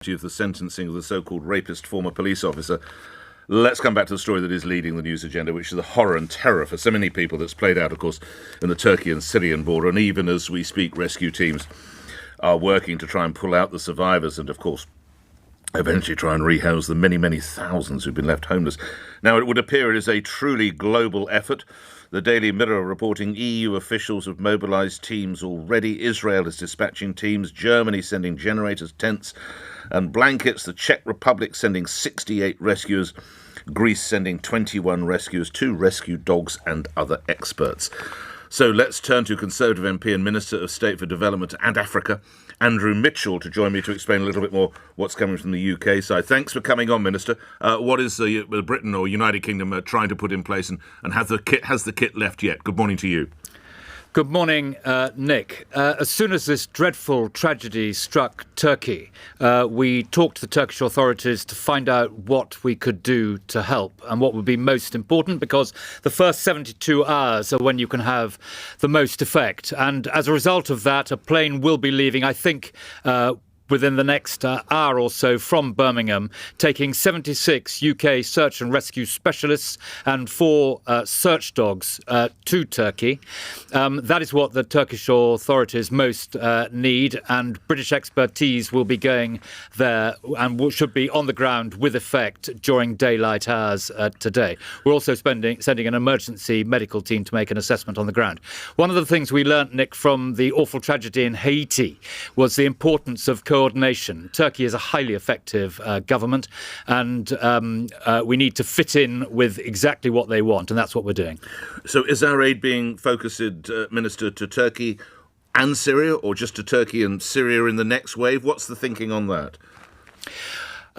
of the sentencing of the so-called rapist former police officer. Let's come back to the story that is leading the news agenda, which is the horror and terror for so many people that's played out, of course, in the Turkey and Syrian border. And even as we speak, rescue teams are working to try and pull out the survivors and, of course, eventually try and rehouse the many, many thousands who've been left homeless. Now, it would appear it is a truly global effort. The Daily Mirror reporting EU officials have mobilised teams already. Israel is dispatching teams. Germany sending generators, tents and blankets. The Czech Republic sending 68 rescuers. Greece sending 21 rescuers, 2 rescue dogs and other experts. So let's turn to Conservative MP and Minister of State for Development and Africa, Andrew Mitchell, to join me to explain a little bit more what's coming from the UK side. Thanks for coming on, Minister. What is Britain or United Kingdom trying to put in place, and has the kit left yet? Good morning to you. Good morning, Nick. As soon as this dreadful tragedy struck Turkey, we talked to the Turkish authorities to find out what we could do to help and what would be most important, because the first 72 hours are when you can have the most effect. And as a result of that, a plane will be leaving, I think, within the next hour or so from Birmingham, taking 76 UK search and rescue specialists and 4 search dogs to Turkey. That is what the Turkish authorities most need, and British expertise will be going there and should be on the ground with effect during daylight hours today. We're also sending an emergency medical team to make an assessment on the ground. One of the things we learnt, Nick, from the awful tragedy in Haiti was the importance of coordination. Turkey is a highly effective government, and we need to fit in with exactly what they want, and that's what we're doing. So is our aid being focused, Minister, to Turkey and Syria, or just to Turkey and Syria in the next wave? What's the thinking on that?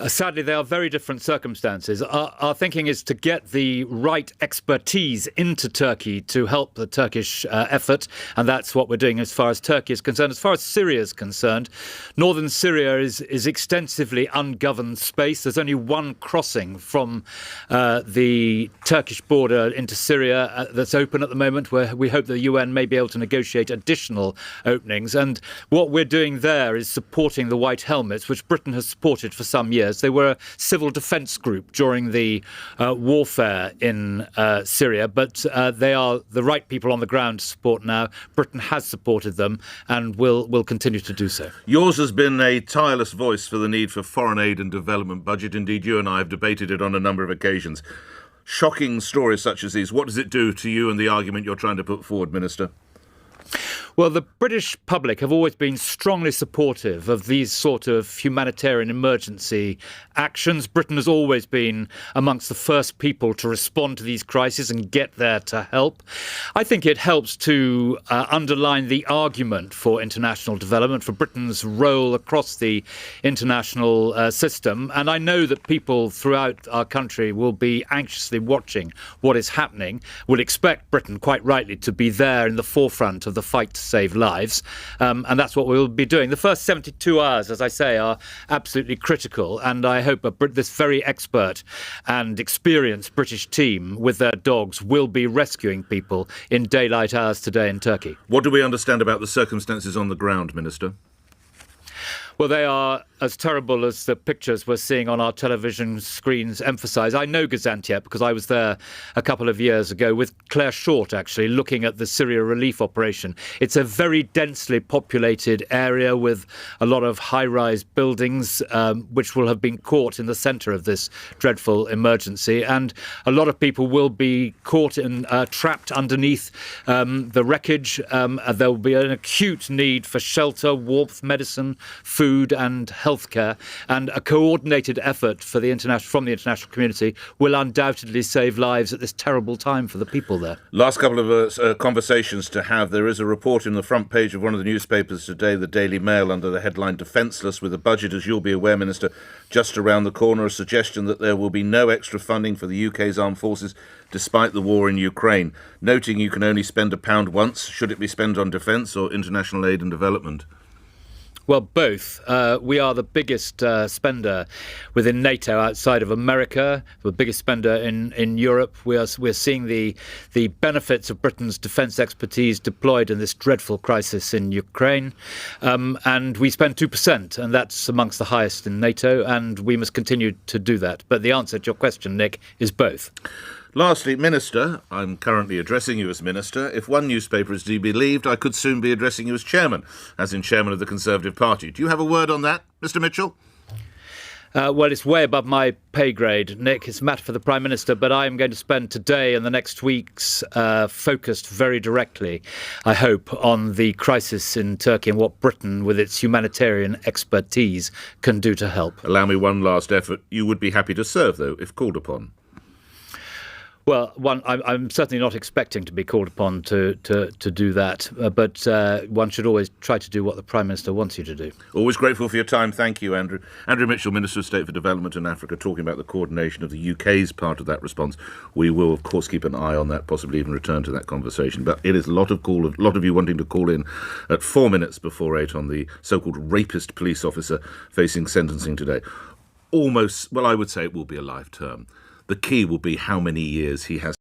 Sadly, they are very different circumstances. Our thinking is to get the right expertise into Turkey to help the Turkish effort, and that's what we're doing as far as Turkey is concerned. As far as Syria is concerned, northern Syria is extensively ungoverned space. There's only one crossing from the Turkish border into Syria that's open at the moment, where we hope the UN may be able to negotiate additional openings. And what we're doing there is supporting the White Helmets, which Britain has supported for some years. They were a civil defence group during the warfare in Syria, but they are the right people on the ground to support now. Britain has supported them and will continue to do so. Yours has been a tireless voice for the need for foreign aid and development budget. Indeed, you and I have debated it on a number of occasions. Shocking stories such as these, what does it do to you and the argument you're trying to put forward, Minister? Well, the British public have always been strongly supportive of these sort of humanitarian emergency actions. Britain has always been amongst the first people to respond to these crises and get there to help. I think it helps to underline the argument for international development, for Britain's role across the international system. And I know that people throughout our country will be anxiously watching what is happening, will expect Britain, quite rightly, to be there in the forefront of the fight to save lives, and that's what we'll be doing. The first 72 hours, as I say, are absolutely critical, and I hope this very expert and experienced British team with their dogs will be rescuing people in daylight hours today in Turkey. What do we understand about the circumstances on the ground, Minister? Well, they are as terrible as the pictures we're seeing on our television screens emphasise. I know Gaziantep because I was there a couple of years ago with Claire Short, actually, looking at the Syria relief operation. It's a very densely populated area with a lot of high-rise buildings, which will have been caught in the centre of this dreadful emergency. And a lot of people will be caught and trapped underneath the wreckage. There will be an acute need for shelter, warmth, medicine, food and healthcare, and a coordinated effort from the international community will undoubtedly save lives at this terrible time for the people there. Last couple of conversations to have. There is a report in the front page of one of the newspapers today, the Daily Mail, under the headline "Defenceless," with a budget, as you'll be aware, Minister, just around the corner, a suggestion that there will be no extra funding for the UK's armed forces despite the war in Ukraine, noting you can only spend £1 once. Should it be spent on defence or international aid and development? Well, both. We are the biggest spender within NATO outside of America, the biggest spender in Europe. We're seeing the benefits of Britain's defence expertise deployed in this dreadful crisis in Ukraine. And we spend 2%, and that's amongst the highest in NATO, and we must continue to do that. But the answer to your question, Nick, is both. Lastly, Minister, I'm currently addressing you as Minister. If one newspaper is to be believed, I could soon be addressing you as Chairman, as in Chairman of the Conservative Party. Do you have a word on that, Mr Mitchell? Well, it's way above my pay grade, Nick. It's a matter for the Prime Minister, but I am going to spend today and the next weeks focused very directly, I hope, on the crisis in Turkey and what Britain, with its humanitarian expertise, can do to help. Allow me one last effort. You would be happy to serve, though, if called upon. Well, I'm certainly not expecting to be called upon to do that, but one should always try to do what the Prime Minister wants you to do. Always grateful for your time. Thank you, Andrew. Andrew Mitchell, Minister of State for Development in Africa, talking about the coordination of the UK's part of that response. We will, of course, keep an eye on that, possibly even return to that conversation. But it is a lot of you wanting to call in at 4 minutes before 8 on the so-called rapist police officer facing sentencing today. Almost, well, I would say it will be a life term. The key will be how many years he has